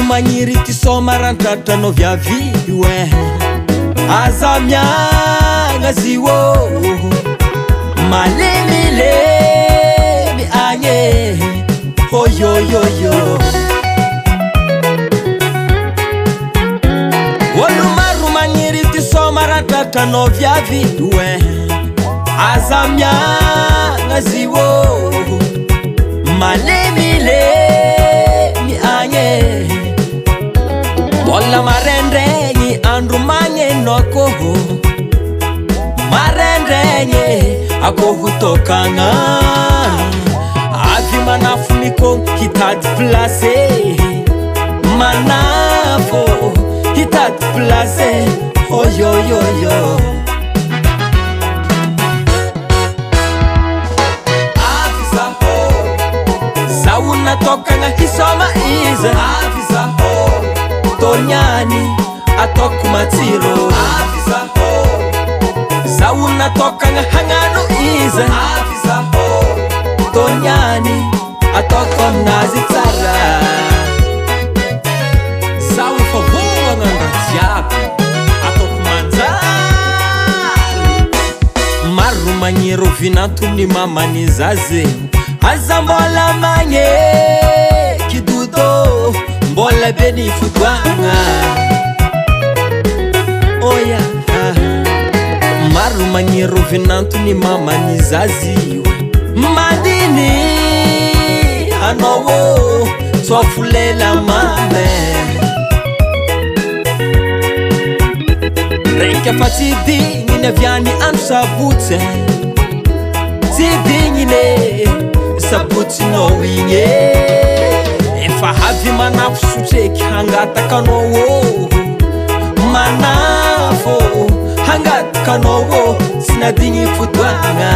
magniry ty somarantratrano viavy we aza miagna zio malemilemy agny oyoyoyo olo maro magniry ty somarantratrano viavy we aza miagna zio malemilemy agny bola marendregny andro magneno akoho marendregny akoho tokagna avy manafo mikogno hitady place manafo hitady place oyoyoyo zauna tokagna hisoma izy avizaho tonyany atoko matsiro avizaho zauna tokagna hagnano izy avizaho tonyany atoko aminazy tsara zaho efa voagna andrajiaby atoko manjary maro magniry ovinantony mamany zazy aza mbola magneky dodo mbola be ny fotoagna oya maro magniry ovinantony mamany zazy mandiny anao soafolela mame raiky afa tsy digniny aviany andro sabotsy tsy digniny sabotsinao igny efa havy manafo sotreky hangatakanao manafo hangatakanao tsy nadigny fotoagna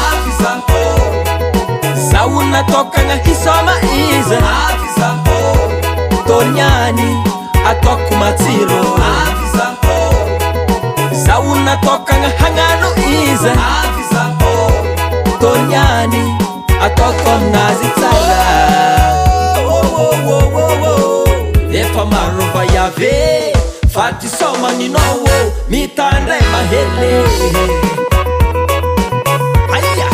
avizaho zaona tokagna hisoma izy avizaho tonyany atoko matsiro avizaho zaona tokagna hagnano izy avizaho tonyany atoko aminazy tsara efa maro vaiave fa ty somaninao mitandray mahele aya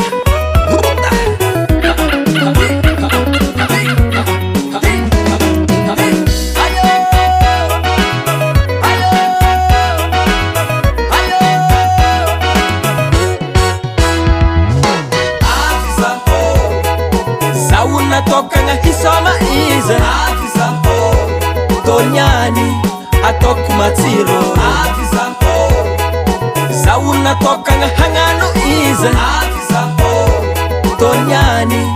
zauna tokagna hisoma izy avizaho tonyany atoko matsiro avizaho zauna tokagna hagnano izy avizaho tonyany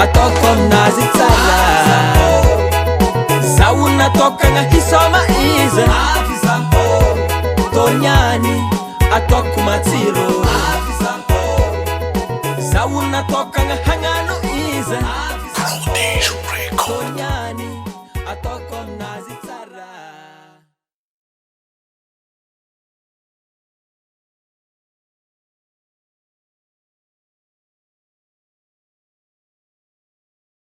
atoko aminazy tsara zauna tokagna hisoma izy avizaho tonyany atoko matsiro avizaho zauna tokagna hagnano izy avizaho tonyany atoko aminazy tsara